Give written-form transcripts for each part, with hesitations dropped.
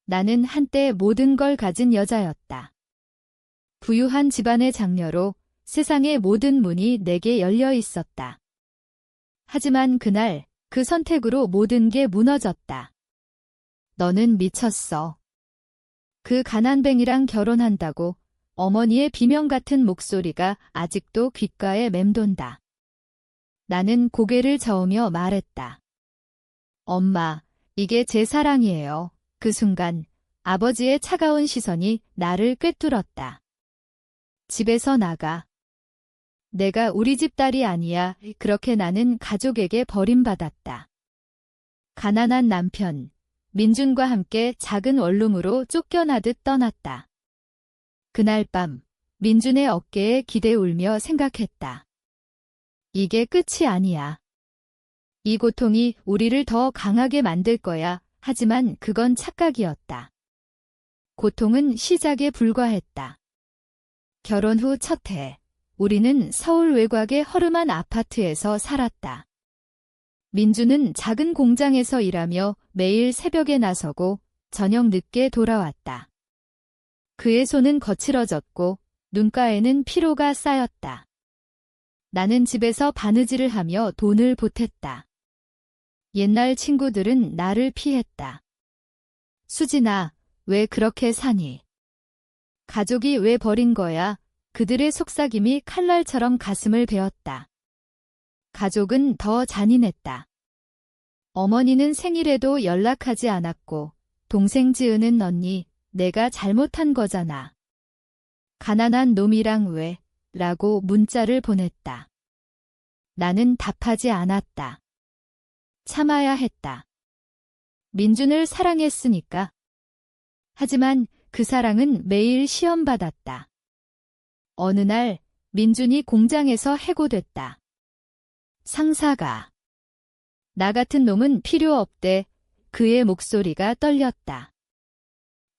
나는 한때 모든 걸 가진 여자였다. 부유한 집안의 장녀로 세상의 모든 문이 내게 열려 있었다. 하지만 그날 그 선택으로 모든 게 무너졌다. 너는 미쳤어. 그 가난뱅이랑 결혼한다고 어머니의 비명 같은 목소리가 아직도 귓가에 맴돈다. 나는 고개를 저으며 말했다. 엄마, 이게 제 사랑이에요. 그 순간 아버지의 차가운 시선이 나를 꿰뚫었다. 집에서 나가. 내가 우리 집 딸이 아니야. 그렇게 나는 가족에게 버림받았다. 가난한 남편, 민준과 함께 작은 원룸으로 쫓겨나듯 떠났다. 그날 밤, 민준의 어깨에 기대 울며 생각했다. 이게 끝이 아니야. 이 고통이 우리를 더 강하게 만들 거야. 하지만 그건 착각이었다. 고통은 시작에 불과했다. 결혼 후 첫 해, 우리는 서울 외곽의 허름한 아파트에서 살았다. 민주는 작은 공장에서 일하며 매일 새벽에 나서고 저녁 늦게 돌아왔다. 그의 손은 거칠어졌고 눈가에는 피로가 쌓였다. 나는 집에서 바느질을 하며 돈을 보탰다. 옛날 친구들은 나를 피했다. 수진아, 왜 그렇게 사니? 가족이 왜 버린 거야? 그들의 속삭임이 칼날처럼 가슴을 베었다. 가족은 더 잔인했다. 어머니는 생일에도 연락하지 않았고 동생 지은은 언니, 내가 잘못한 거잖아. 가난한 놈이랑 왜? 라고 문자를 보냈다. 나는 답하지 않았다. 참아야 했다. 민준을 사랑했으니까. 하지만 그 사랑은 매일 시험받았다. 어느 날 민준이 공장에서 해고됐다. 상사가 나 같은 놈은 필요 없대. 그의 목소리가 떨렸다.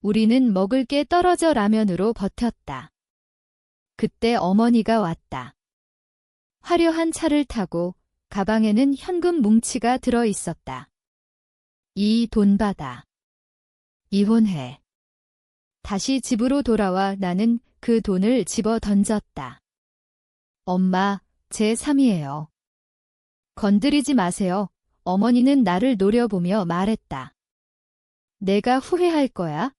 우리는 먹을 게 떨어져 라면으로 버텼다. 그때 어머니가 왔다. 화려한 차를 타고 가방에는 현금 뭉치가 들어 있었다. 이 돈 받아. 이혼해. 다시 집으로 돌아와. 나는 그 돈을 집어 던졌다. 엄마, 제 3이에요. 건드리지 마세요. 어머니는 나를 노려보며 말했다. 내가 후회할 거야?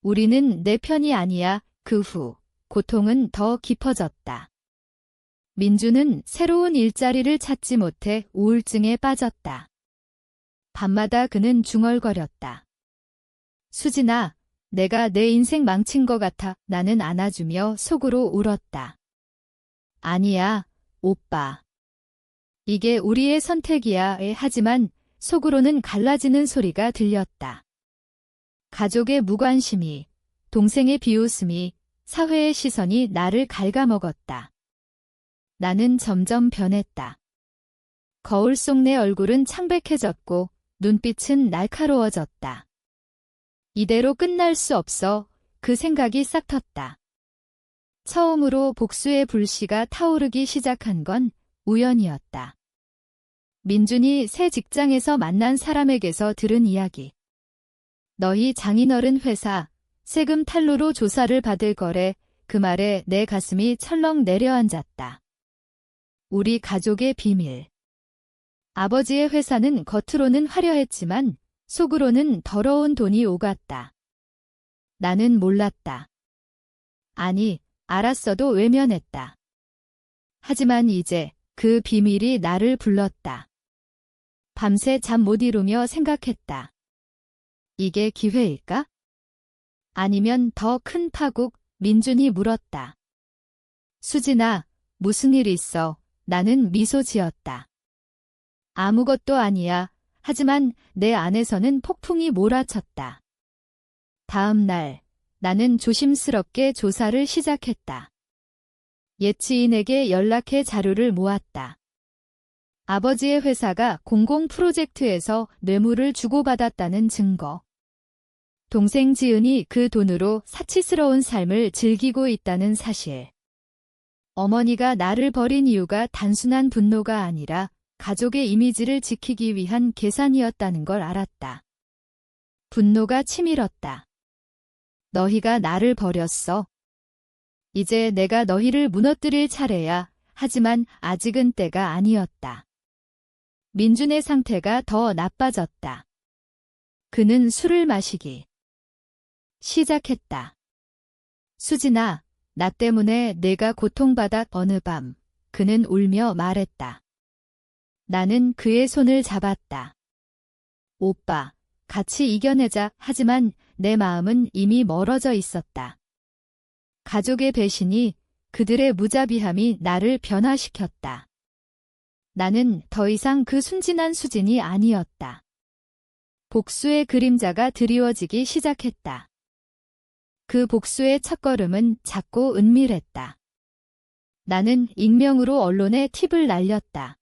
우리는 내 편이 아니야. 그 후 고통은 더 깊어졌다. 민주는 새로운 일자리를 찾지 못해 우울증에 빠졌다. 밤마다 그는 중얼거렸다. 수진아, 내가 내 인생 망친 것 같아. 나는 안아주며 속으로 울었다. 아니야, 오빠. 이게 우리의 선택이야. 하지만 속으로는 갈라지는 소리가 들렸다. 가족의 무관심이, 동생의 비웃음이, 사회의 시선이 나를 갉아먹었다. 나는 점점 변했다. 거울 속 내 얼굴은 창백해졌고 눈빛은 날카로워졌다. 이대로 끝날 수 없어. 그 생각이 싹 텄다. 처음으로 복수의 불씨가 타오르기 시작한 건 우연이었다. 민준이 새 직장에서 만난 사람에게서 들은 이야기. 너희 장인어른 회사 세금 탈루로 조사를 받을 거래. 그 말에 내 가슴이 철렁 내려앉았다. 우리 가족의 비밀. 아버지의 회사는 겉으로는 화려했지만 속으로는 더러운 돈이 오갔다. 나는 몰랐다. 아니, 알았어도 외면했다. 하지만 이제 그 비밀이 나를 불렀다. 밤새 잠 못 이루며 생각했다. 이게 기회일까? 아니면 더 큰 파국? 민준이 물었다. 수진아, 무슨 일 있어? 나는 미소 지었다. 아무것도 아니야. 하지만 내 안에서는 폭풍이 몰아쳤다. 다음 날, 나는 조심스럽게 조사를 시작했다. 옛 지인에게 연락해 자료를 모았다. 아버지의 회사가 공공 프로젝트에서 뇌물을 주고받았다는 증거. 동생 지은이 그 돈으로 사치스러운 삶을 즐기고 있다는 사실. 어머니가 나를 버린 이유가 단순한 분노가 아니라 가족의 이미지를 지키기 위한 계산이었다는 걸 알았다. 분노가 치밀었다. 너희가 나를 버렸어. 이제 내가 너희를 무너뜨릴 차례야. 하지만 아직은 때가 아니었다. 민준의 상태가 더 나빠졌다. 그는 술을 마시기 시작했다. 수진아, 나 때문에 내가 고통받아. 어느 밤 그는 울며 말했다. 나는 그의 손을 잡았다. 오빠, 같이 이겨내자. 하지만 내 마음은 이미 멀어져 있었다. 가족의 배신이, 그들의 무자비함이 나를 변화시켰다. 나는 더 이상 그 순진한 수진이 아니었다. 복수의 그림자가 드리워지기 시작했다. 그 복수의 첫걸음은 작고 은밀했다. 나는 익명으로 언론에 팁을 날렸다.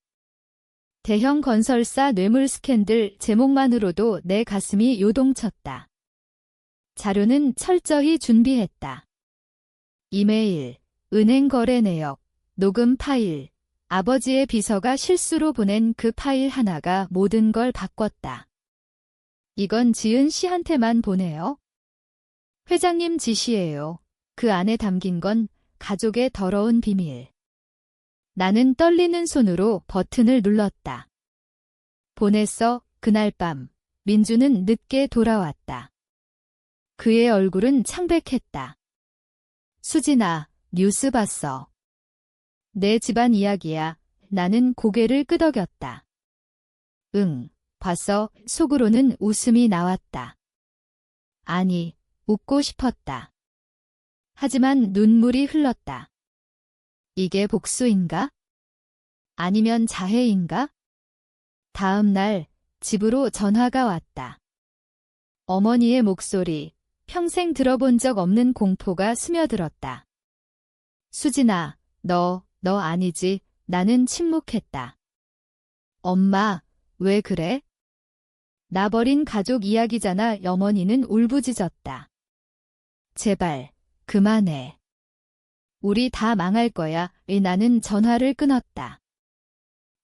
대형 건설사 뇌물 스캔들 제목만으로도 내 가슴이 요동쳤다. 자료는 철저히 준비했다. 이메일, 은행 거래 내역, 녹음 파일, 아버지의 비서가 실수로 보낸 그 파일 하나가 모든 걸 바꿨다. 이건 지은 씨한테만 보내요. 회장님 지시예요. 그 안에 담긴 건 가족의 더러운 비밀. 나는 떨리는 손으로 버튼을 눌렀다. 보냈어. 그날 밤, 민주는 늦게 돌아왔다. 그의 얼굴은 창백했다. 수진아, 뉴스 봤어. 내 집안 이야기야. 나는 고개를 끄덕였다. 응, 봤어. 속으로는 웃음이 나왔다. 아니, 웃고 싶었다. 하지만 눈물이 흘렀다. 이게 복수인가? 아니면 자해인가? 다음 날 집으로 전화가 왔다. 어머니의 목소리, 평생 들어본 적 없는 공포가 스며들었다. 수진아, 너 아니지. 나는 침묵했다. 엄마, 왜 그래? 나 버린 가족 이야기잖아. 어머니는 울부짖었다. 제발, 그만해. 우리 다 망할 거야. 나는 전화를 끊었다.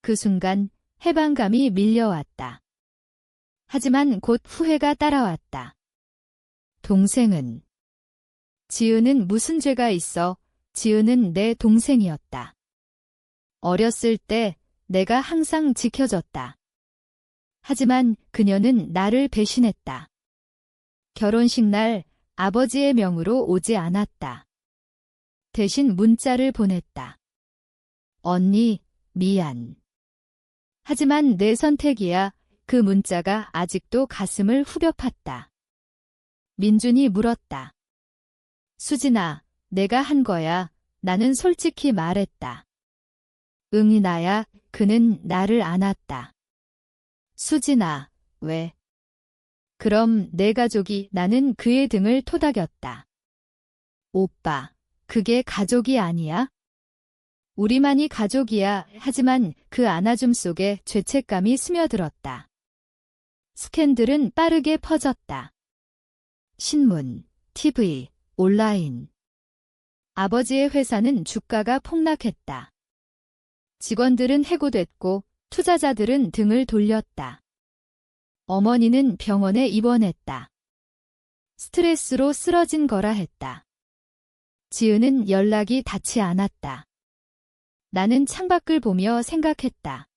그 순간 해방감이 밀려왔다. 하지만 곧 후회가 따라왔다. 동생은? 지은은 무슨 죄가 있어? 지은은 내 동생이었다. 어렸을 때 내가 항상 지켜줬다. 하지만 그녀는 나를 배신했다. 결혼식 날 아버지의 명으로 오지 않았다. 대신 문자를 보냈다. 언니, 미안. 하지만 내 선택이야. 그 문자가 아직도 가슴을 후벼 팠다. 민준이 물었다. 수진아, 내가 한 거야. 나는 솔직히 말했다. 응이 나야. 그는 나를 안았다. 수진아, 왜? 그럼 내 가족이. 나는 그의 등을 토닥였다. 오빠, 그게 가족이 아니야? 우리만이 가족이야. 하지만 그 안아줌 속에 죄책감이 스며들었다. 스캔들은 빠르게 퍼졌다. 신문, TV, 온라인. 아버지의 회사는 주가가 폭락했다. 직원들은 해고됐고 투자자들은 등을 돌렸다. 어머니는 병원에 입원했다. 스트레스로 쓰러진 거라 했다. 지은은 연락이 닿지 않았다. 나는 창밖을 보며 생각했다.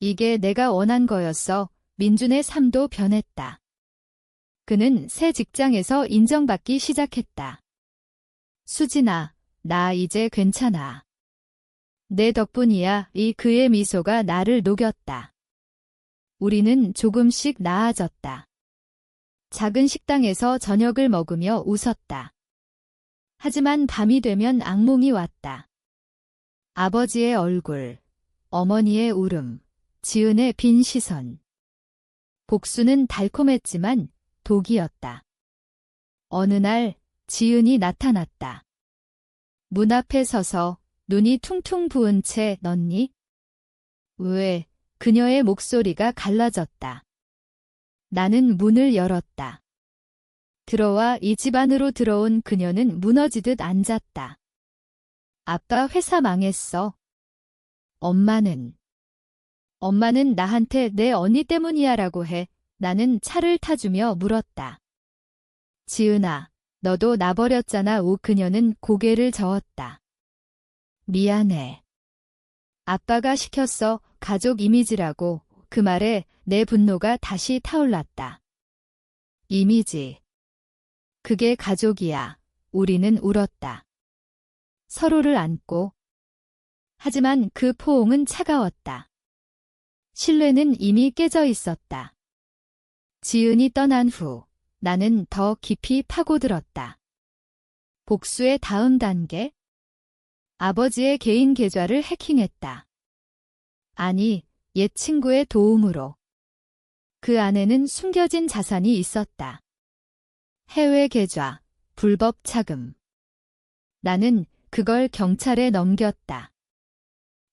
이게 내가 원한 거였어. 민준의 삶도 변했다. 그는 새 직장에서 인정받기 시작했다. 수진아, 나 이제 괜찮아. 내 덕분이야. 그의 미소가 나를 녹였다. 우리는 조금씩 나아졌다. 작은 식당에서 저녁을 먹으며 웃었다. 하지만 밤이 되면 악몽이 왔다. 아버지의 얼굴, 어머니의 울음, 지은의 빈 시선. 복수는 달콤했지만 독이었다. 어느 날 지은이 나타났다. 문 앞에 서서 눈이 퉁퉁 부은 채 넣니? 왜? 그녀의 목소리가 갈라졌다. 나는 문을 열었다. 들어와 이 집 안으로 들어온 그녀는 무너지듯 앉았다. 아빠 회사 망했어. 엄마는 나한테 내 언니 때문이야 라고 해. 나는 차를 타주며 물었다. 지은아, 너도 나 버렸잖아. 그녀는 고개를 저었다. 미안해. 아빠가 시켰어. 가족 이미지라고. 그 말에 내 분노가 다시 타올랐다. 이미지. 그게 가족이야. 우리는 울었다. 서로를 안고. 하지만 그 포옹은 차가웠다. 신뢰는 이미 깨져 있었다. 지은이 떠난 후 나는 더 깊이 파고들었다. 복수의 다음 단계? 아버지의 개인 계좌를 해킹했다. 아니, 옛 친구의 도움으로. 그 안에는 숨겨진 자산이 있었다. 해외 계좌, 불법 차금. 나는 그걸 경찰에 넘겼다.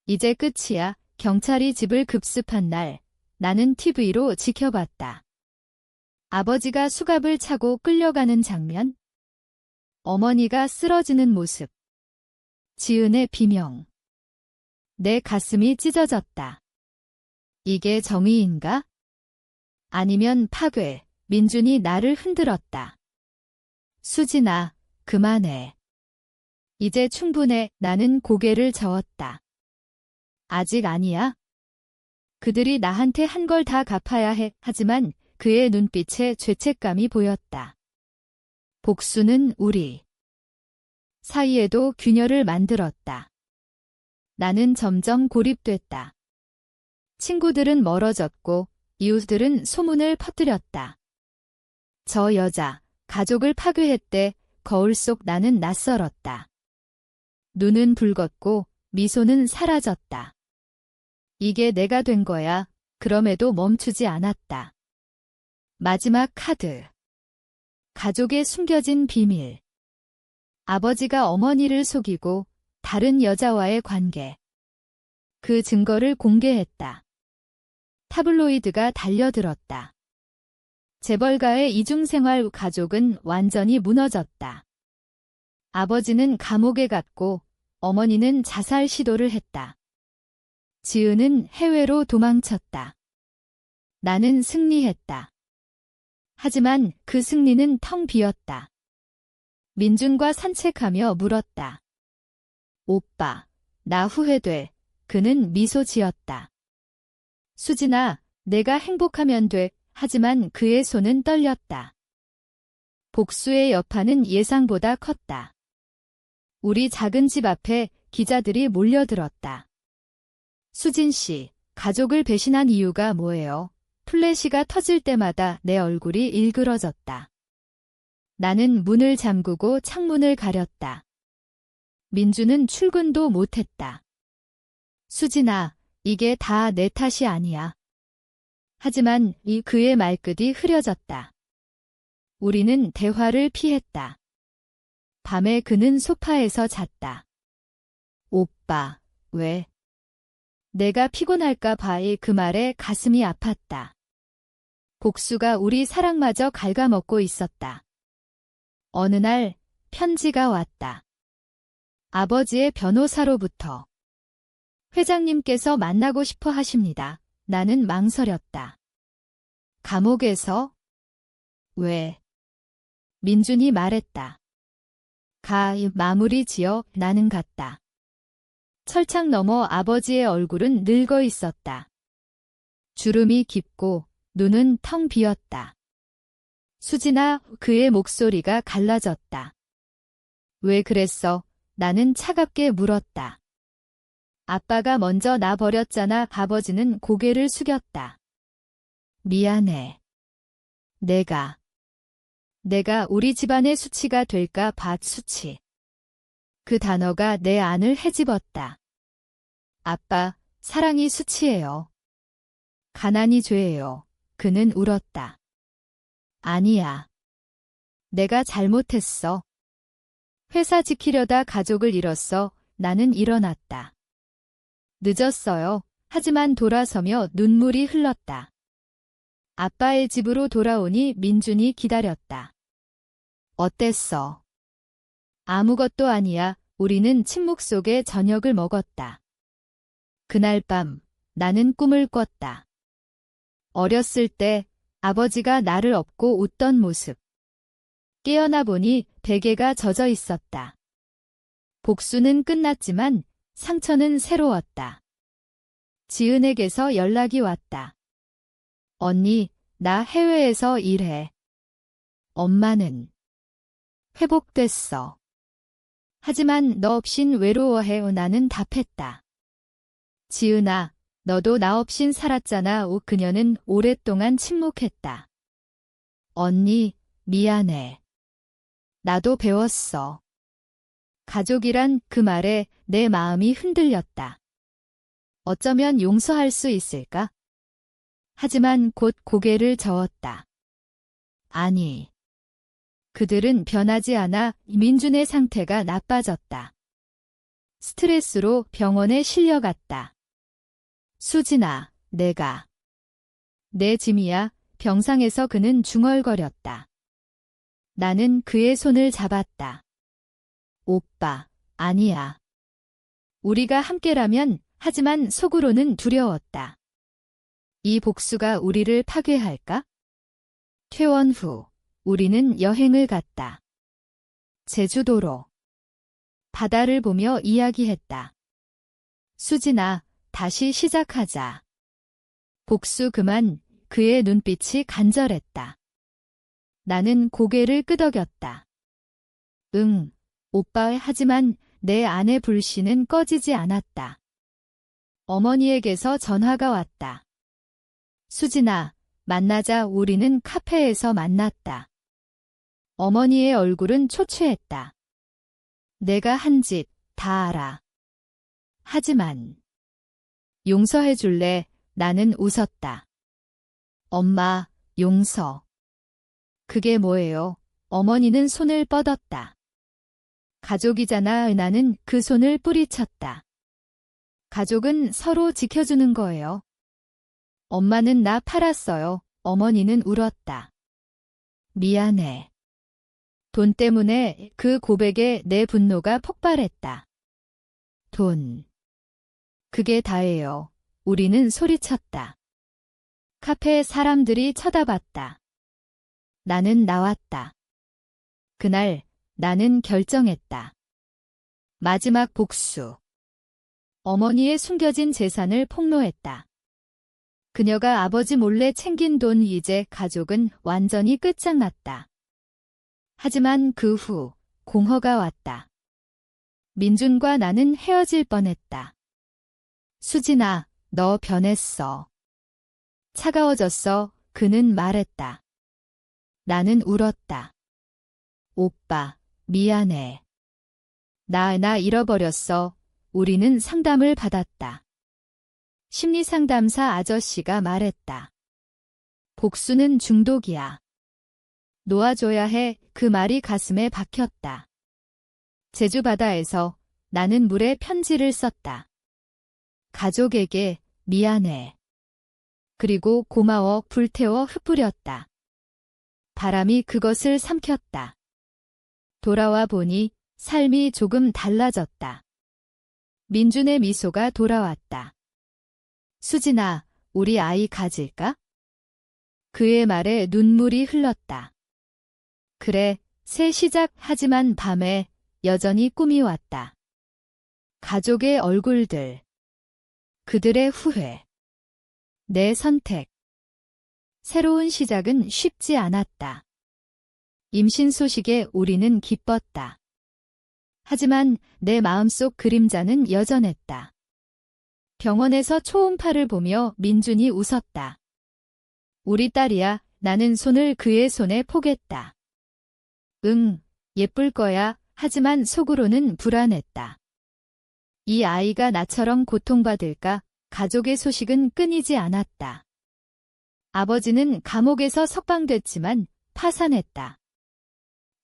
이제 끝이야. 경찰이 집을 급습한 날, 나는 TV로 지켜봤다. 아버지가 수갑을 차고 끌려가는 장면, 어머니가 쓰러지는 모습, 지은의 비명. 내 가슴이 찢어졌다. 이게 정의인가? 아니면 파괴, 민준이 나를 흔들었다. 수진아, 그만해. 이제 충분해. 나는 고개를 저었다. 아직 아니야? 그들이 나한테 한 걸 다 갚아야 해. 하지만 그의 눈빛에 죄책감이 보였다. 복수는 우리 사이에도 균열을 만들었다. 나는 점점 고립됐다. 친구들은 멀어졌고 이웃들은 소문을 퍼뜨렸다. 저 여자, 가족을 파괴했대. 거울 속 나는 낯설었다. 눈은 붉었고 미소는 사라졌다. 이게 내가 된 거야. 그럼에도 멈추지 않았다. 마지막 카드. 가족의 숨겨진 비밀. 아버지가 어머니를 속이고 다른 여자와의 관계. 그 증거를 공개했다. 타블로이드가 달려들었다. 재벌가의 이중생활. 가족은 완전히 무너졌다. 아버지는 감옥에 갔고 어머니는 자살 시도를 했다. 지은은 해외로 도망쳤다. 나는 승리했다. 하지만 그 승리는 텅 비었다. 민준과 산책하며 물었다. 오빠, 나 후회돼. 그는 미소 지었다. 수진아, 내가 행복하면 돼. 하지만 그의 손은 떨렸다. 복수의 여파는 예상보다 컸다. 우리 작은 집 앞에 기자들이 몰려들었다. 수진 씨, 가족을 배신한 이유가 뭐예요? 플래시가 터질 때마다 내 얼굴이 일그러졌다. 나는 문을 잠그고 창문을 가렸다. 민주는 출근도 못했다. 수진아, 이게 다 내 탓이 아니야. 하지만 그의 말끝이 흐려졌다. 우리는 대화를 피했다. 밤에 그는 소파에서 잤다. 오빠, 왜? 내가 피곤할까 봐. 그 말에 가슴이 아팠다. 복수가 우리 사랑마저 갉아먹고 있었다. 어느 날 편지가 왔다. 아버지의 변호사로부터. 회장님께서 만나고 싶어 하십니다. 나는 망설였다. 감옥에서? 왜? 민준이 말했다. 마무리 지어. 나는 갔다. 철창 너머 아버지의 얼굴은 늙어 있었다. 주름이 깊고 눈은 텅 비었다. 수진아, 그의 목소리가 갈라졌다. 왜 그랬어? 나는 차갑게 물었다. 아빠가 먼저 나 버렸잖아. 아버지는 고개를 숙였다. 미안해. 내가 우리 집안의 수치가 될까 봐. 수치. 그 단어가 내 안을 헤집었다. 아빠, 사랑이 수치예요. 가난이 죄예요. 그는 울었다. 아니야. 내가 잘못했어. 회사 지키려다 가족을 잃었어. 나는 일어났다. 늦었어요. 하지만 돌아서며 눈물이 흘렀다. 아빠의 집으로 돌아오니 민준이 기다렸다. 어땠어? 아무것도 아니야. 우리는 침묵 속에 저녁을 먹었다. 그날 밤 나는 꿈을 꿨다. 어렸을 때 아버지가 나를 업고 웃던 모습. 깨어나 보니 베개가 젖어 있었다. 복수는 끝났지만 상처는 새로웠다. 지은에게서 연락이 왔다. 언니, 나 해외에서 일해. 엄마는 회복됐어. 하지만 너 없인 외로워해. 나는 답했다. 지은아, 너도 나 없인 살았잖아. 그녀는 오랫동안 침묵했다. 언니, 미안해. 나도 배웠어. 가족이란 그 말에 내 마음이 흔들렸다. 어쩌면 용서할 수 있을까? 하지만 곧 고개를 저었다. 아니. 그들은 변하지 않아. 민준의 상태가 나빠졌다. 스트레스로 병원에 실려갔다. 수진아, 내가. 내 짐이야. 병상에서 그는 중얼거렸다. 나는 그의 손을 잡았다. 오빠, 아니야. 우리가 함께라면, 하지만 속으로는 두려웠다. 이 복수가 우리를 파괴할까? 퇴원 후, 우리는 여행을 갔다. 제주도로. 바다를 보며 이야기했다. 수진아, 다시 시작하자. 복수 그만. 그의 눈빛이 간절했다. 나는 고개를 끄덕였다. 응, 오빠. 하지만 내 안의 불씨는 꺼지지 않았다. 어머니에게서 전화가 왔다. 수진아, 만나자. 우리는 카페에서 만났다. 어머니의 얼굴은 초췌했다. 내가 한 짓 다 알아. 하지만 용서해 줄래? 나는 웃었다. 엄마, 용서. 그게 뭐예요? 어머니는 손을 뻗었다. 가족이잖아. 나는 그 손을 뿌리쳤다. 가족은 서로 지켜주는 거예요. 엄마는 나 팔았어요. 어머니는 울었다. 미안해. 돈 때문에. 그 고백에 내 분노가 폭발했다. 돈. 그게 다예요. 우리는 소리쳤다. 카페 사람들이 쳐다봤다. 나는 나왔다. 그날 나는 결정했다. 마지막 복수. 어머니의 숨겨진 재산을 폭로했다. 그녀가 아버지 몰래 챙긴 돈. 이제 가족은 완전히 끝장났다. 하지만 그 후 공허가 왔다. 민준과 나는 헤어질 뻔했다. 수진아, 너 변했어. 차가워졌어. 그는 말했다. 나는 울었다. 오빠, 미안해. 나 잃어버렸어. 우리는 상담을 받았다. 심리상담사 아저씨가 말했다. 복수는 중독이야. 놓아줘야 해. 그 말이 가슴에 박혔다. 제주 바다에서 나는 물에 편지를 썼다. 가족에게 미안해. 그리고 고마워. 불태워 흩뿌렸다. 바람이 그것을 삼켰다. 돌아와 보니 삶이 조금 달라졌다. 민준의 미소가 돌아왔다. 수진아, 우리 아이 가질까? 그의 말에 눈물이 흘렀다. 그래, 새 시작. 하지만 밤에 여전히 꿈이 왔다. 가족의 얼굴들. 그들의 후회. 내 선택. 새로운 시작은 쉽지 않았다. 임신 소식에 우리는 기뻤다. 하지만 내 마음속 그림자는 여전했다. 병원에서 초음파를 보며 민준이 웃었다. 우리 딸이야. 나는 손을 그의 손에 포겠다. 응, 예쁠 거야. 하지만 속으로는 불안했다. 이 아이가 나처럼 고통받을까? 가족의 소식은 끊이지 않았다. 아버지는 감옥에서 석방됐지만 파산했다.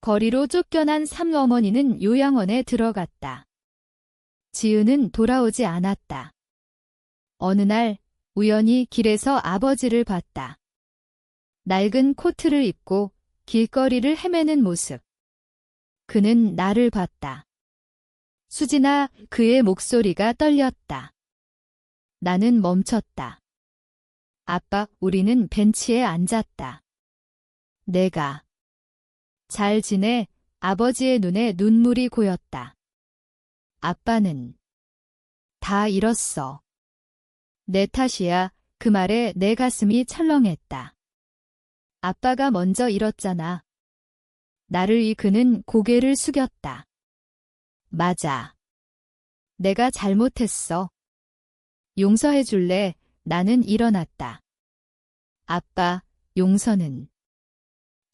거리로 쫓겨난 삼어머니는 요양원에 들어갔다. 지은은 돌아오지 않았다. 어느 날 우연히 길에서 아버지를 봤다. 낡은 코트를 입고 길거리를 헤매는 모습. 그는 나를 봤다. 수진아, 그의 목소리가 떨렸다. 나는 멈췄다. 아빠, 우리는 벤치에 앉았다. 내가 잘 지내? 아버지의 눈에 눈물이 고였다. 아빠는 다 잃었어. 내 탓이야. 그 말에 내 가슴이 철렁했다. 아빠가 먼저 잃었잖아. 나를 이끄는 고개를 숙였다. 맞아. 내가 잘못했어. 용서해 줄래? 나는 일어났다. 아빠, 용서는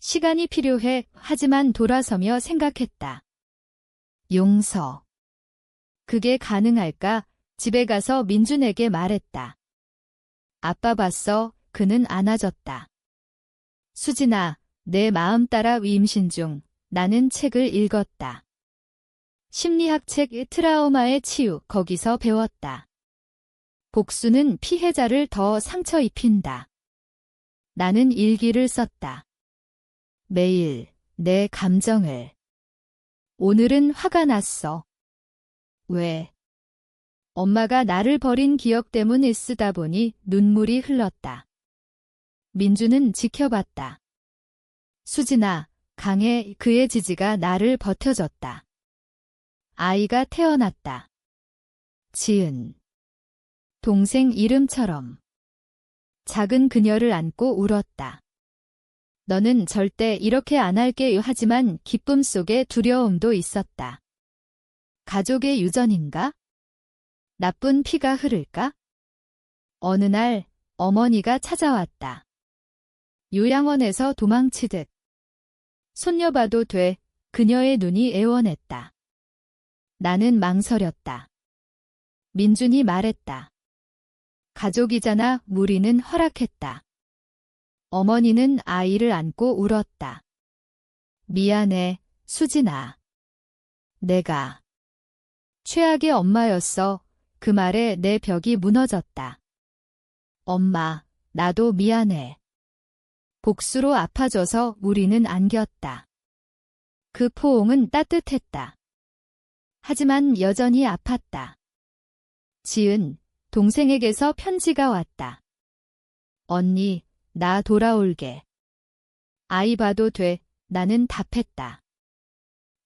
시간이 필요해. 하지만 돌아서며 생각했다. 용서. 그게 가능할까? 집에 가서 민준에게 말했다. 아빠 봤어? 그는 안아줬다. 수진아, 내 마음 따라 임신 중. 나는 책을 읽었다. 심리학 책 트라우마의 치유, 거기서 배웠다. 복수는 피해자를 더 상처 입힌다. 나는 일기를 썼다. 매일 내 감정을. 오늘은 화가 났어. 왜? 엄마가 나를 버린 기억 때문에 쓰다 보니 눈물이 흘렀다. 민주는 지켜봤다. 수진아, 강해. 그의 지지가 나를 버텨줬다. 아이가 태어났다. 지은. 동생 이름처럼. 작은 그녀를 안고 울었다. 너는 절대 이렇게 안 할게. 하지만 기쁨 속에 두려움도 있었다. 가족의 유전인가? 나쁜 피가 흐를까? 어느 날 어머니가 찾아왔다. 요양원에서 도망치듯. 손녀 봐도 돼. 그녀의 눈이 애원했다. 나는 망설였다. 민준이 말했다. 가족이잖아. 우리는 허락했다. 어머니는 아이를 안고 울었다. 미안해, 수진아. 내가 최악의 엄마였어. 그 말에 내 벽이 무너졌다. 엄마, 나도 미안해. 복수로 아파져서 우리는 안겼다. 그 포옹은 따뜻했다. 하지만 여전히 아팠다. 지은, 동생에게서 편지가 왔다. 언니, 나 돌아올게. 아이 봐도 돼. 나는 답했다.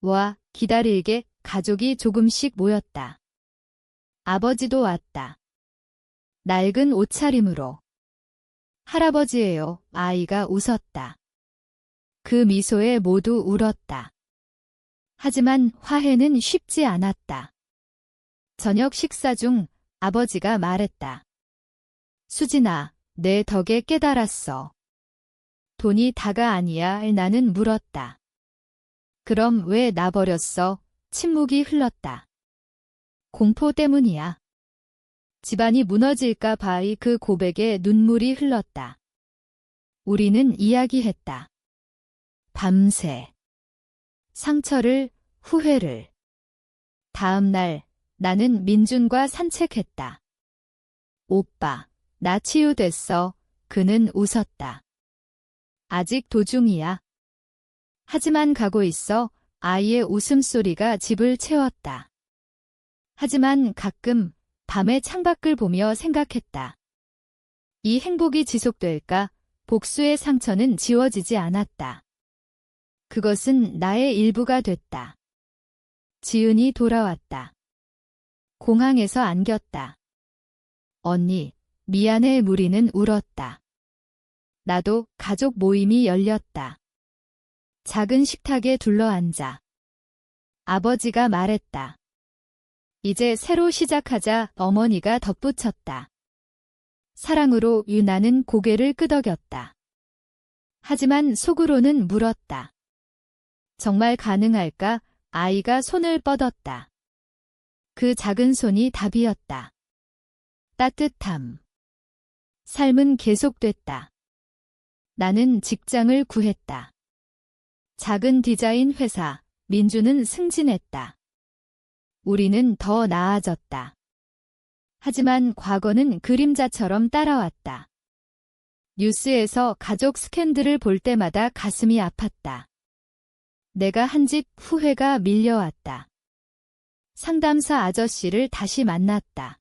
와, 기다릴게. 가족이 조금씩 모였다. 아버지도 왔다. 낡은 옷차림으로. 할아버지예요. 아이가 웃었다. 그 미소에 모두 울었다. 하지만 화해는 쉽지 않았다. 저녁 식사 중 아버지가 말했다. 수진아, 내 덕에 깨달았어. 돈이 다가 아니야. 나는 물었다. 그럼 왜 나 버렸어? 침묵이 흘렀다. 공포 때문이야. 집안이 무너질까 봐. 그 고백에 눈물이 흘렀다. 우리는 이야기했다. 밤새. 상처를, 후회를. 다음 날 나는 민준과 산책했다. 오빠, 나 치유됐어. 그는 웃었다. 아직 도중이야. 하지만 가고 있어. 아이의 웃음소리가 집을 채웠다. 하지만 가끔 밤에 창밖을 보며 생각했다. 이 행복이 지속될까? 복수의 상처는 지워지지 않았다. 그것은 나의 일부가 됐다. 지은이 돌아왔다. 공항에서 안겼다. 언니, 미안해. 우리는 울었다. 나도. 가족 모임이 열렸다. 작은 식탁에 둘러앉아. 아버지가 말했다. 이제 새로 시작하자. 어머니가 덧붙였다. 사랑으로. 나는 고개를 끄덕였다. 하지만 속으로는 물었다. 정말 가능할까? 아이가 손을 뻗었다. 그 작은 손이 답이었다. 따뜻함. 삶은 계속됐다. 나는 직장을 구했다. 작은 디자인 회사. 민주는 승진했다. 우리는 더 나아졌다. 하지만 과거는 그림자처럼 따라왔다. 뉴스에서 가족 스캔들을 볼 때마다 가슴이 아팠다. 내가 한 집 후회가 밀려왔다. 상담사 아저씨를 다시 만났다.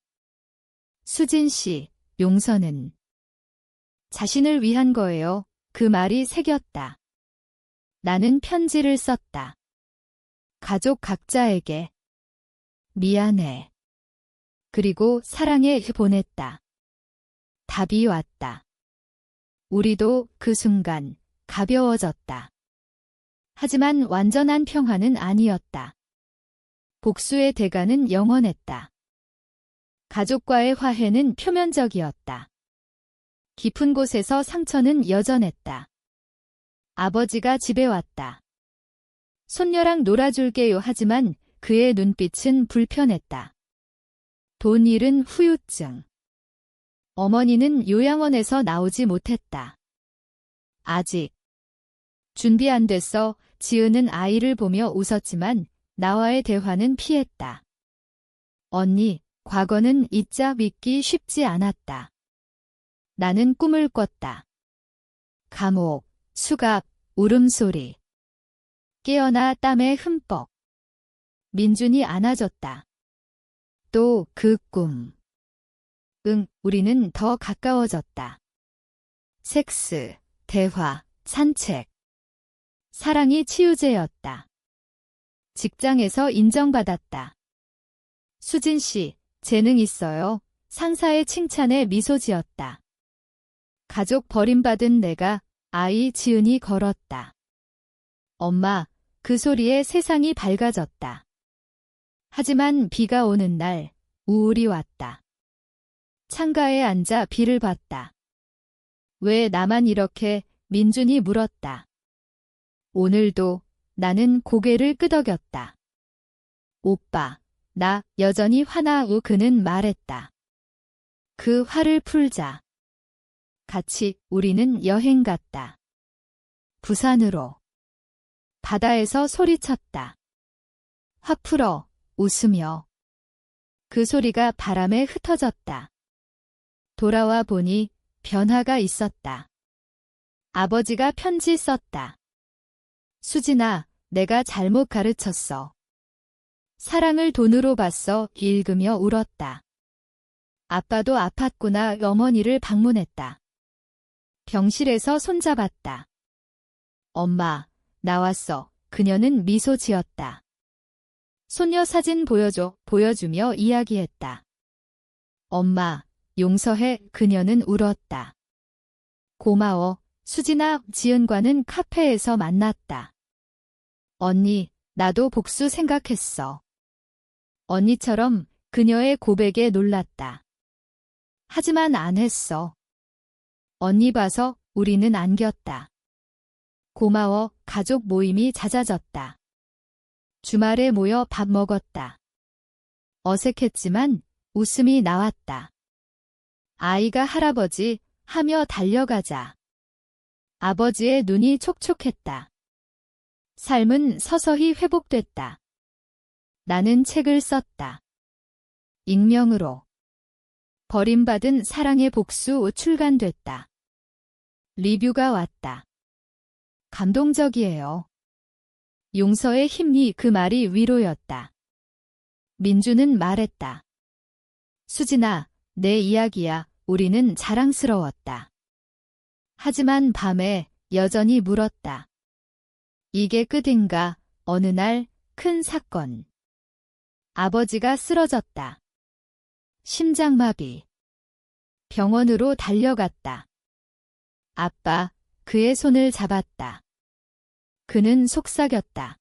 수진 씨, 용서는 자신을 위한 거예요. 그 말이 새겼다. 나는 편지를 썼다. 가족 각자에게. 미안해. 그리고 사랑해 보냈다. 답이 왔다. 우리도 그 순간 가벼워졌다. 하지만 완전한 평화는 아니었다. 복수의 대가는 영원했다. 가족과의 화해는 표면적이었다. 깊은 곳에서 상처는 여전했다. 아버지가 집에 왔다. 손녀랑 놀아줄게요 하지만 그의 눈빛은 불편했다. 돈 잃은 후유증. 어머니는 요양원에서 나오지 못했다. 아직. 준비 안 됐어. 지은은 아이를 보며 웃었지만 나와의 대화는 피했다. 언니, 과거는 잊자 믿기 쉽지 않았다. 나는 꿈을 꿨다. 감옥, 수갑, 울음소리. 깨어나 땀에 흠뻑. 민준이 안아줬다. 또 그 꿈. 우리는 더 가까워졌다. 섹스, 대화, 산책. 사랑이 치유제였다. 직장에서 인정받았다. 수진 씨, 재능 있어요. 상사의 칭찬에 미소 지었다. 가족 버림받은 내가 아이 지은이 걸었다. 엄마, 그 소리에 세상이 밝아졌다. 하지만 비가 오는 날 우울이 왔다. 창가에 앉아 비를 봤다. 왜 나만 이렇게? 민준이 물었다. 오늘도 나는 고개를 끄덕였다. 오빠, 나 여전히 화나고 그는 말했다. 그 화를 풀자. 같이 우리는 여행 갔다. 부산으로. 바다에서 소리쳤다. 화 풀어, 웃으며. 그 소리가 바람에 흩어졌다. 돌아와 보니 변화가 있었다. 아버지가 편지 썼다. 수진아, 내가 잘못 가르쳤어. 사랑을 돈으로 봤어. 읽으며 울었다. 아빠도 아팠구나. 어머니를 방문했다. 병실에서 손잡았다. 엄마, 나왔어. 그녀는 미소 지었다. 손녀 사진 보여주며 이야기했다. 엄마, 용서해. 그녀는 울었다. 고마워. 수진아, 지은과는 카페에서 만났다. 언니, 나도 복수 생각했어. 언니처럼 그녀의 고백에 놀랐다. 하지만 안 했어. 언니 봐서 우리는 안겼다. 고마워. 가족 모임이 잦아졌다. 주말에 모여 밥 먹었다. 어색했지만 웃음이 나왔다. 아이가 할아버지 하며 달려가자. 아버지의 눈이 촉촉했다. 삶은 서서히 회복됐다. 나는 책을 썼다. 익명으로. 버림받은 사랑의 복수 출간됐다. 리뷰가 왔다. 감동적이에요. 용서의 힘이 그 말이 위로였다. 민주는 말했다. 수진아, 내 이야기야. 우리는 자랑스러웠다. 하지만 밤에 여전히 물었다. 이게 끝인가? 어느 날 큰 사건. 아버지가 쓰러졌다. 심장마비. 병원으로 달려갔다. 아빠, 그의 손을 잡았다. 그는 속삭였다.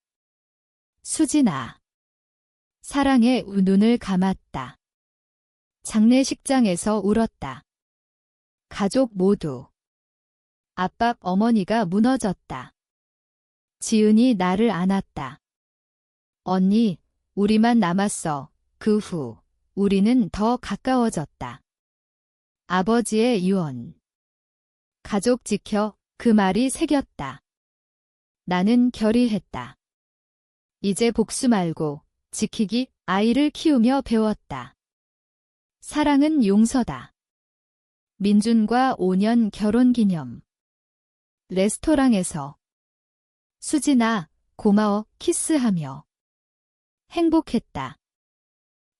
수진아. 사랑에 눈을 감았다. 장례식장에서 울었다. 가족 모두. 아빠, 어머니가 무너졌다. 지은이 나를 안았다. 언니, 우리만 남았어. 그 후, 우리는 더 가까워졌다. 아버지의 유언. 가족 지켜. 그 말이 새겼다. 나는 결의했다. 이제 복수 말고 지키기. 아이를 키우며 배웠다. 사랑은 용서다. 민준과 5년 결혼기념. 레스토랑에서. 수진아, 고마워. 키스하며. 행복했다.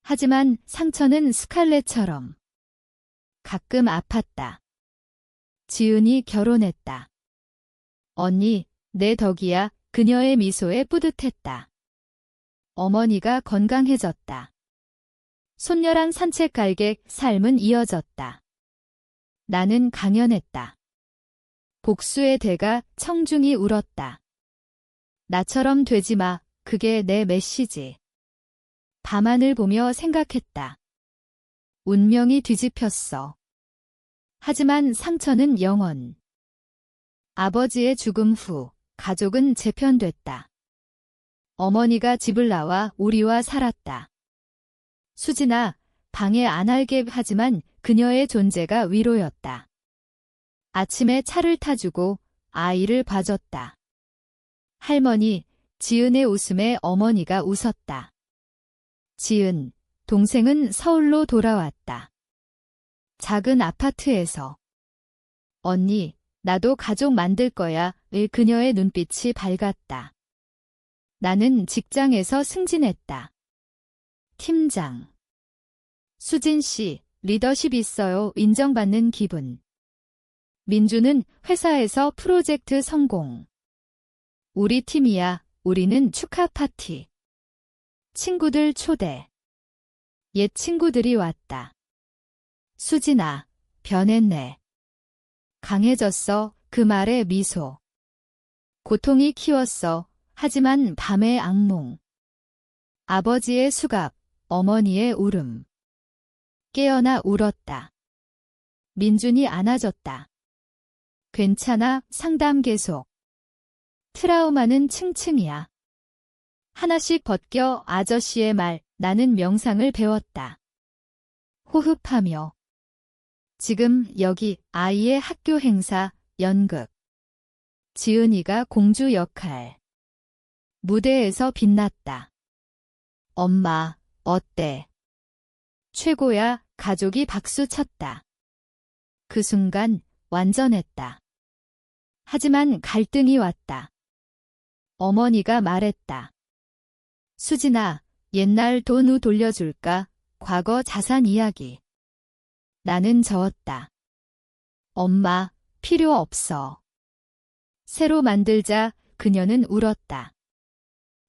하지만 상처는 스칼렛처럼 가끔 아팠다. 지은이 결혼했다. 언니, 내 덕이야. 그녀의 미소에 뿌듯했다. 어머니가 건강해졌다. 손녀랑 산책 갈게 삶은 이어졌다. 나는 강연했다. 복수의 대가 청중이 울었다. 나처럼 되지 마. 그게 내 메시지. 밤하늘 보며 생각했다. 운명이 뒤집혔어. 하지만 상처는 영원. 아버지의 죽음 후 가족은 재편됐다. 어머니가 집을 나와 우리와 살았다. 수진아, 방해 안 할게 하지만 그녀의 존재가 위로였다. 아침에 차를 타주고 아이를 봐줬다. 할머니, 지은의 웃음에 어머니가 웃었다. 지은, 동생은 서울로 돌아왔다. 작은 아파트에서. 언니, 나도 가족 만들 거야. 의 그녀의 눈빛이 밝았다. 나는 직장에서 승진했다. 팀장. 수진 씨, 리더십 있어요. 인정받는 기분. 민주는 회사에서 프로젝트 성공. 우리 팀이야. 우리는 축하 파티. 친구들 초대. 옛 친구들이 왔다. 수진아, 변했네. 강해졌어. 그 말에 미소. 고통이 키웠어. 하지만 밤의 악몽. 아버지의 수갑, 어머니의 울음. 깨어나 울었다. 민준이 안아줬다. 괜찮아, 상담 계속. 트라우마는 층층이야. 하나씩 벗겨 아저씨의 말, 나는 명상을 배웠다. 호흡하며. 지금 여기 아이의 학교 행사, 연극. 지은이가 공주 역할. 무대에서 빛났다. 엄마, 어때? 최고야. 가족이 박수쳤다. 그 순간 완전했다. 하지만 갈등이 왔다. 어머니가 말했다. 수진아, 옛날 돈 돌려줄까? 과거 자산 이야기. 나는 저었다. 엄마, 필요 없어. 새로 만들자. 그녀는 울었다.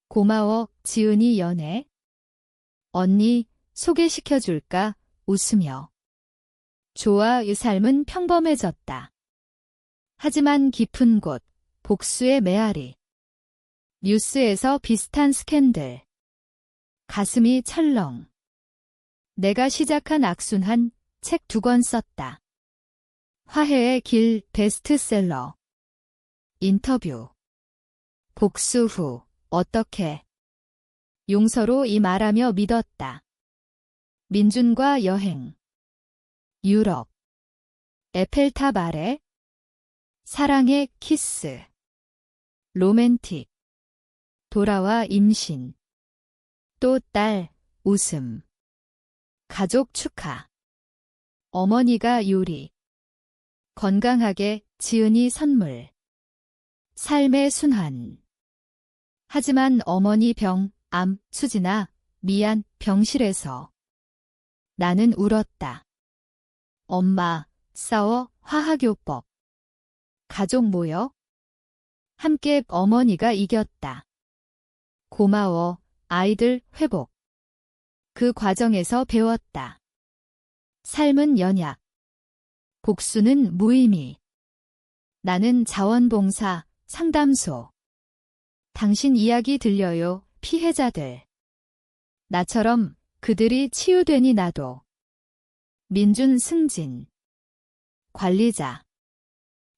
고마워, 지은이 연애. 언니, 소개시켜줄까? 웃으며. 좋아, 이 삶은 평범해졌다. 하지만 깊은 곳, 복수의 메아리. 뉴스에서 비슷한 스캔들. 가슴이 철렁. 내가 시작한 악순환, 책 2권 썼다. 화해의 길 베스트셀러. 인터뷰. 복수 후 어떻게? 용서로 이 말하며 믿었다. 민준과 여행. 유럽. 에펠탑 아래. 사랑의 키스. 로맨틱. 돌아와 임신. 또 딸, 웃음. 가족 축하. 어머니가 요리. 건강하게 지은이 선물. 삶의 순환. 하지만 어머니 병, 암, 수진아, 미안, 병실에서. 나는 울었다. 엄마, 싸워, 화학요법. 가족 모여. 함께 어머니가 이겼다. 고마워, 아이들 회복. 그 과정에서 배웠다. 삶은 연약. 복수는 무의미. 나는 자원봉사, 상담소. 당신 이야기 들려요, 피해자들. 나처럼 그들이 치유되니 나도. 민준 승진. 관리자.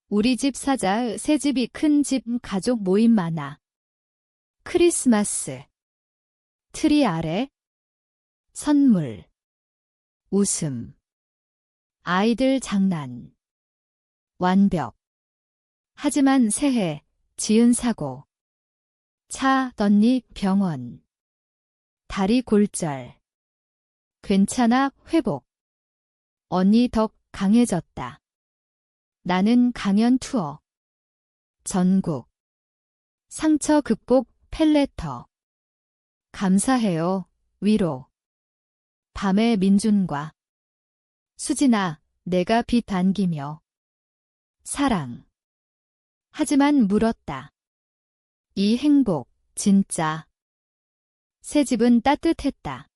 우리 집 사자, 새 집이 큰 집, 가족 모임 많아. 크리스마스. 트리 아래. 선물. 웃음. 아이들 장난. 완벽. 하지만 새해, 지은 사고. 차, 덧니, 병원. 다리 골절. 괜찮아, 회복. 언니 덕 강해졌다. 나는 강연 투어. 전국. 상처 극복 펠레터. 감사해요, 위로. 밤의 민준과 수진아, 내가 빛 안기며. 사랑. 하지만 물었다. 이 행복, 진짜. 새 집은 따뜻했다.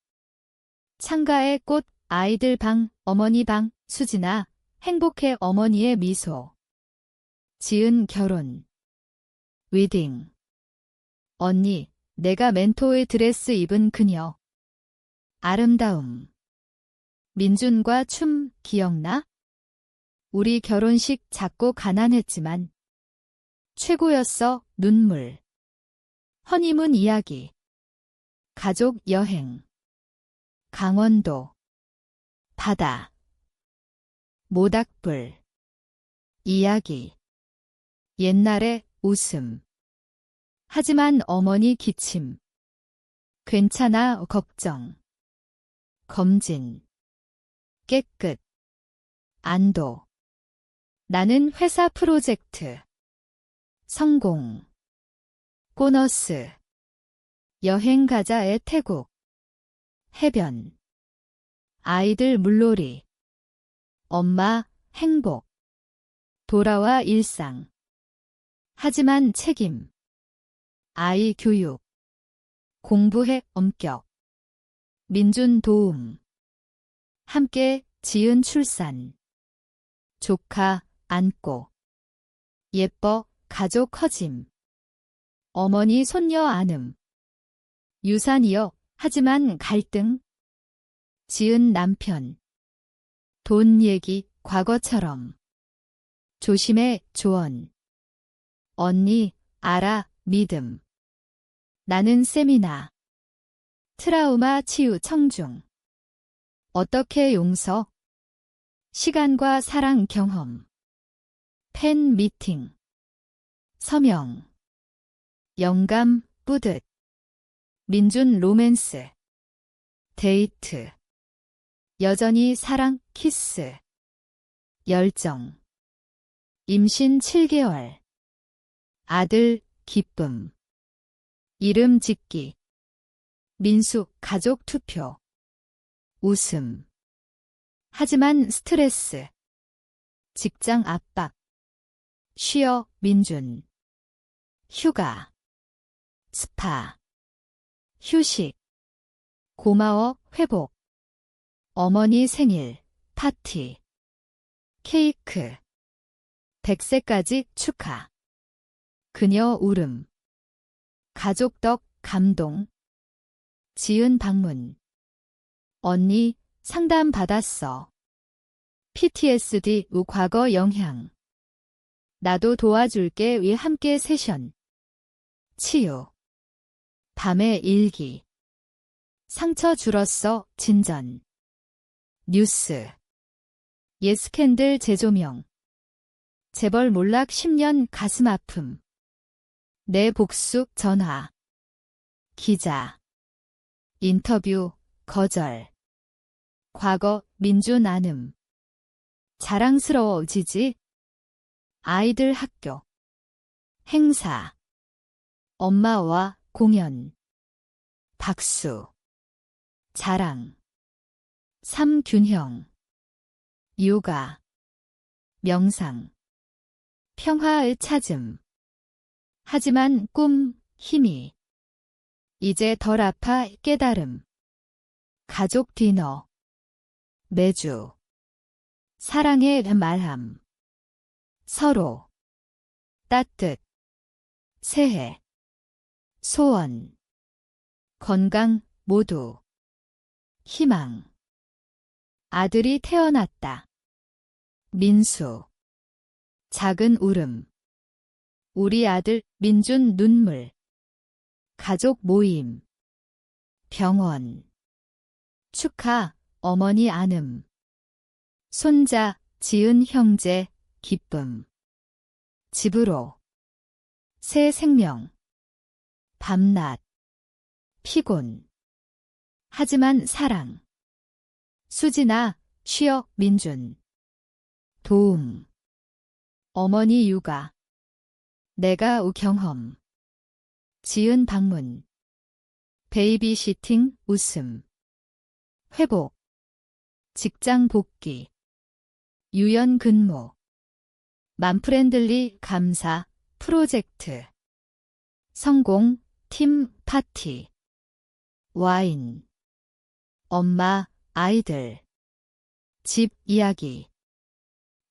창가에 꽃, 아이들 방, 어머니 방, 수진아, 행복해 어머니의 미소. 지은 결혼. 웨딩. 언니, 내가 멘토의 드레스 입은 그녀. 아름다움. 민준과 춤 기억나? 우리 결혼식 작고 가난했지만 최고였어. 눈물. 허니문 이야기. 가족 여행. 강원도. 바다. 모닥불. 이야기. 옛날의 웃음. 하지만 어머니 기침. 괜찮아 걱정. 검진. 깨끗. 안도. 나는 회사 프로젝트. 성공. 보너스. 여행 가자의 태국. 해변. 아이들 물놀이. 엄마 행복. 돌아와 일상. 하지만 책임. 아이 교육. 공부해 엄격. 민준 도움. 함께 지은 출산. 조카 안고. 예뻐 가족 커짐. 어머니 손녀 안음. 유산이여 하지만 갈등. 지은 남편. 돈 얘기 과거처럼. 조심해 조언. 언니 알아 믿음. 나는 세미나. 트라우마 치유 청중. 어떻게 용서? 시간과 사랑 경험. 팬 미팅. 서명. 영감 뿌듯. 민준 로맨스. 데이트. 여전히 사랑 키스. 열정. 임신 7개월. 아들 기쁨. 이름 짓기. 민수 가족 투표. 웃음. 하지만 스트레스. 직장 압박. 쉬어 민준. 휴가. 스파. 휴식. 고마워 회복. 어머니 생일 파티. 케이크. 100세까지 축하. 그녀 울음. 가족 덕 감동. 지은 방문. 언니 상담 받았어. PTSD 우 과거 영향. 나도 도와줄게 위 함께 세션. 치유. 밤의 일기. 상처 줄었어 진전. 뉴스. 옛 스캔들 재조명. 재벌 몰락 10년 가슴 아픔. 내 복수 전화. 기자. 인터뷰 거절. 과거 민준 안음. 자랑스러워지지. 아이들 학교. 행사. 엄마와 공연. 박수. 자랑. 삶 균형. 요가. 명상. 평화의 찾음. 하지만 꿈, 힘이. 이제 덜 아파 깨달음. 가족 디너. 매주. 사랑의 말함. 서로. 따뜻. 새해. 소원. 건강 모두. 희망. 아들이 태어났다. 민수. 작은 울음. 우리 아들 민준 눈물. 가족 모임. 병원. 축하 어머니 안음. 손자 지은 형제 기쁨. 집으로. 새 생명. 밤낮. 피곤. 하지만 사랑. 수진아 쉬어 민준. 도움. 어머니 육아. 내가 우 경험. 지은 방문. 베이비시팅 웃음. 회복. 직장 복귀. 유연 근무. 맘프렌들리 감사 프로젝트. 성공 팀 파티. 와인. 엄마, 아이들. 집 이야기.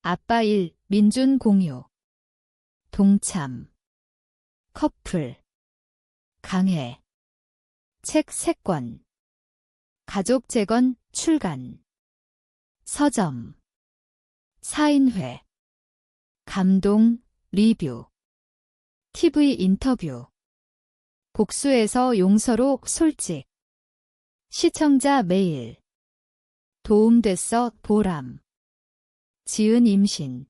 아빠 일, 민준 공유. 동참. 커플. 강해. 책 3권. 가족 재건 출간. 서점. 사인회. 감동 리뷰. TV 인터뷰. 복수에서 용서로 솔직. 시청자 메일. 도움됐어 보람. 지은 임신.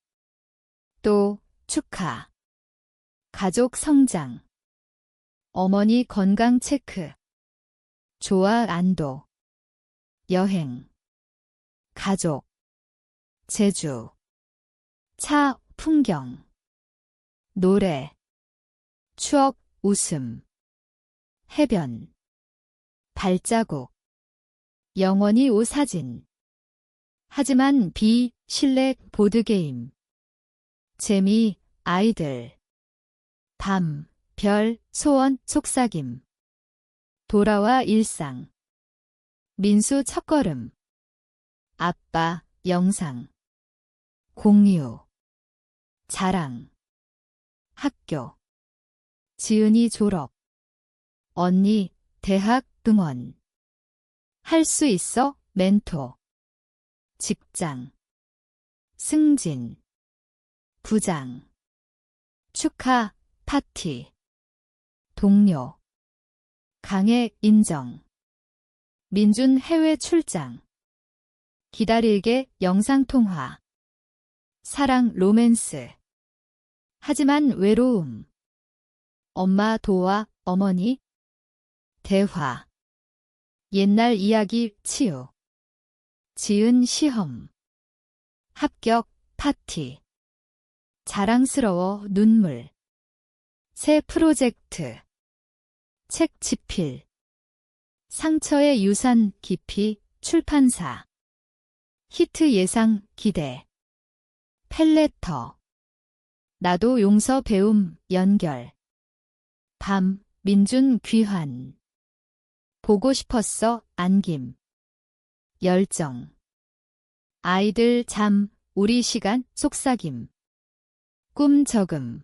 또 축하. 가족 성장. 어머니 건강 체크. 좋아 안도. 여행. 가족. 제주. 차 풍경. 노래. 추억 웃음. 해변. 발자국. 영원히 오사진. 하지만 실내 보드게임. 재미 아이들. 밤, 별, 소원, 속삭임. 돌아와 일상. 민수 첫걸음. 아빠, 영상. 공유. 자랑. 학교. 지은이 졸업. 언니, 대학 응원. 할 수 있어, 멘토. 직장. 승진. 부장. 축하, 파티. 동료. 강해 인정. 민준 해외 출장. 기다릴게 영상통화. 사랑 로맨스. 하지만 외로움. 엄마 도와 어머니. 대화. 옛날 이야기 치유. 지은 시험. 합격 파티. 자랑스러워 눈물. 새 프로젝트. 책 집필. 상처의 유산 깊이 출판사. 히트 예상 기대. 펠레터. 나도 용서 배움 연결. 밤 민준 귀환. 보고 싶었어 안김. 열정. 아이들 잠 우리 시간 속삭임. 꿈 적음.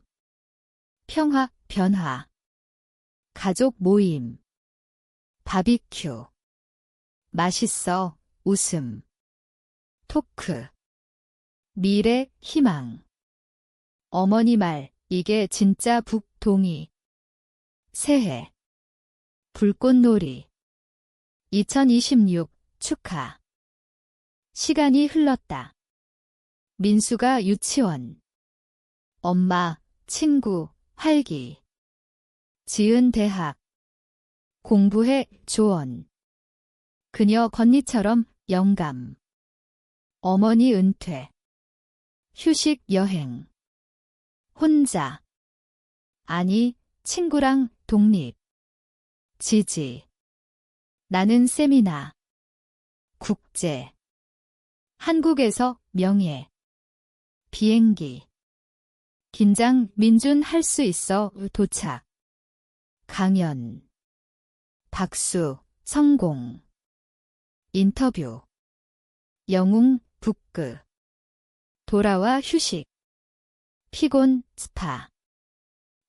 평화 변화. 가족 모임. 바비큐. 맛있어 웃음. 토크. 미래 희망. 어머니 말 이게 진짜 북동이. 새해. 불꽃놀이. 2026 축하. 시간이 흘렀다. 민수가 유치원. 엄마, 친구, 활기. 지은 대학. 공부해 조언. 그녀 건니처럼 영감. 어머니 은퇴. 휴식 여행. 혼자. 아니, 친구랑 독립. 지지. 나는 세미나. 국제. 한국에서 명예. 비행기. 긴장 민준 할 수 있어 도착. 강연. 박수 성공. 인터뷰. 영웅 북극. 돌아와 휴식. 피곤 스파.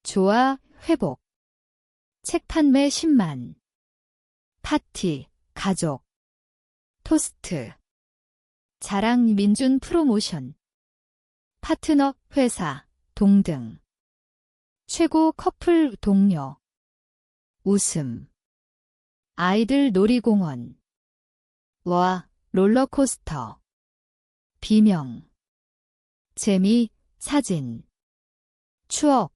좋아 회복. 책 판매 10만. 파티 가족. 토스트. 자랑 민준 프로모션. 파트너 회사 동등. 최고 커플 동료. 웃음. 아이들 놀이공원. 와 롤러코스터. 비명. 재미 사진. 추억.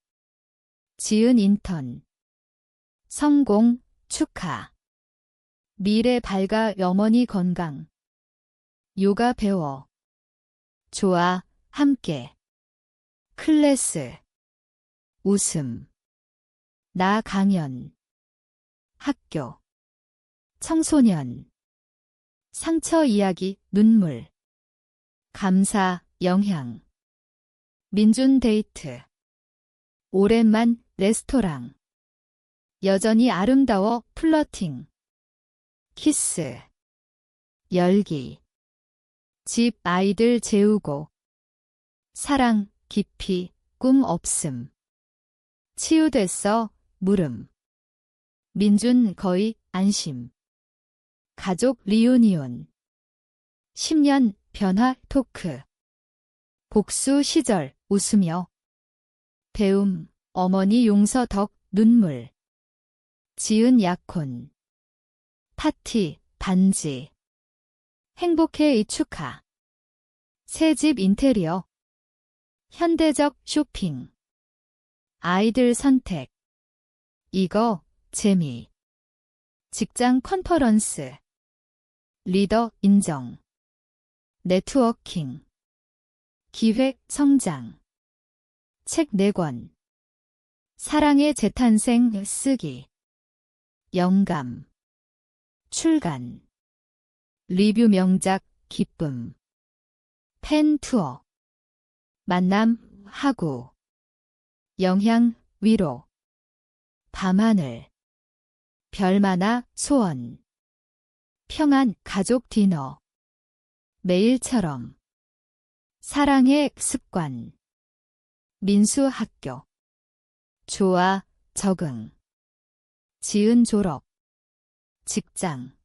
지은 인턴. 성공 축하. 미래 밝아 어머니 건강. 요가 배워. 좋아 함께. 클래스. 웃음. 나 강연. 학교. 청소년. 상처 이야기 눈물. 감사 영향. 민준 데이트. 오랜만 레스토랑. 여전히 아름다워 플러팅. 키스. 열기. 집 아이들 재우고. 사랑 깊이 꿈 없음. 치유됐어 물음. 민준 거의 안심. 가족 리유니온. 10년 변화 토크. 복수 시절 웃으며. 배움 어머니 용서 덕 눈물. 지은 약혼. 파티 반지. 행복해 이 축하. 새집 인테리어. 현대적 쇼핑. 아이들 선택. 이거 재미. 직장 컨퍼런스. 리더 인정. 네트워킹. 기획 성장. 책 4권. 사랑의 재탄생 쓰기. 영감. 출간. 리뷰 명작 기쁨. 팬 투어. 만남 하구. 영향 위로. 밤하늘. 별만화 소원. 평안 가족 디너. 매일처럼. 사랑의 습관. 민수 학교. 좋아 적응. 지은 졸업. 직장.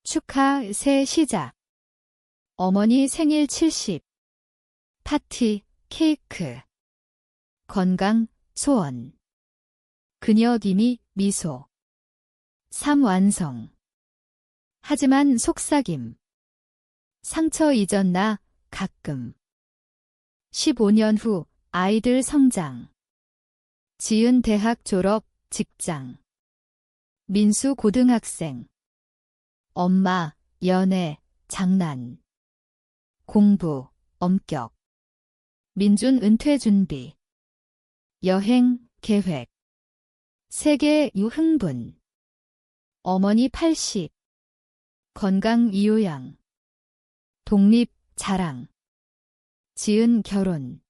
축하 새 시작. 어머니 생일 70. 파티 케이크. 건강 소원. 그녀 기미 미소. 삶 완성. 하지만 속삭임. 상처 잊었나 가끔. 15년 후 아이들 성장. 지은 대학 졸업 직장. 민수 고등학생. 엄마 연애 장난. 공부 엄격. 민준 은퇴 준비. 여행 계획. 세계 유흥분. 어머니 80. 건강 이요양. 독립 자랑. 지은 결혼.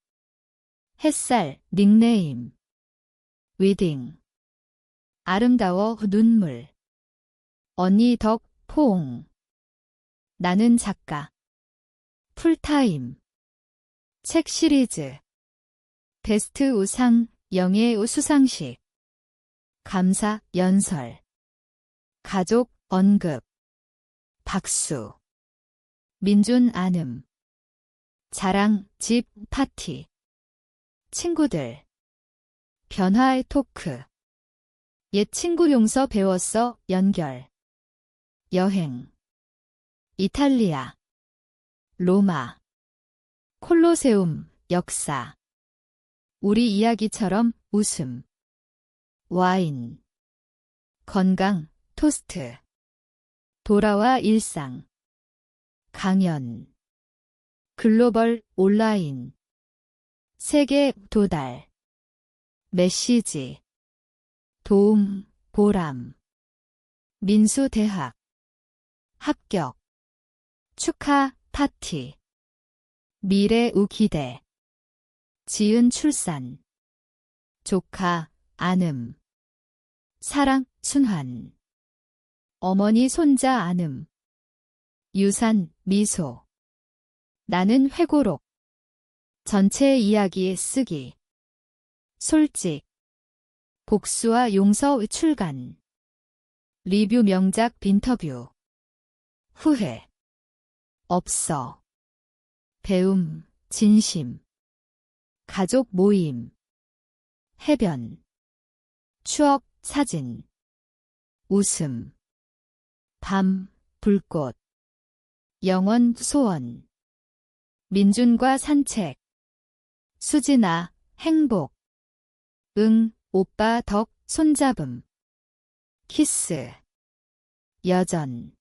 햇살 닉네임. 위딩. 아름다워 눈물. 언니 덕 포옹. 나는 작가. 풀타임. 책 시리즈. 베스트 우상 영예우 수상식. 감사 연설. 가족 언급. 박수. 민준 안음. 자랑 집 파티. 친구들. 변화의 토크. 옛 친구 용서 배웠어 연결. 여행. 이탈리아. 로마. 콜로세움 역사. 우리 이야기처럼 웃음. 와인. 건강 토스트. 돌아와 일상. 강연. 글로벌 온라인. 세계 도달. 메시지. 도움 보람. 민수 대학. 합격. 축하 파티. 미래 우기대. 지은 출산. 조카 안음. 사랑 순환. 어머니 손자 안음. 유산 미소. 나는 회고록. 전체 이야기 쓰기. 솔직. 복수와 용서 출간. 리뷰 명작 빈터뷰. 후회. 없어. 배움, 진심. 가족 모임. 해변. 추억 사진. 웃음. 밤, 불꽃. 영원 소원. 민준과 산책. 수진아, 행복. 응, 오빠 덕 손잡음. 키스. 여전.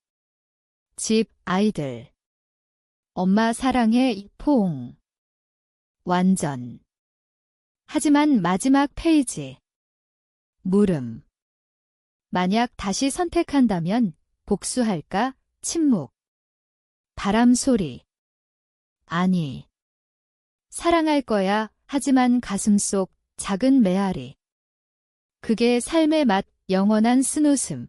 집 아이들. 엄마 사랑해 포옹. 완전. 하지만 마지막 페이지. 물음. 만약 다시 선택한다면 복수할까? 침묵. 바람 소리. 아니. 사랑할 거야. 하지만 가슴 속 작은 메아리. 그게 삶의 맛, 영원한 쓴웃음.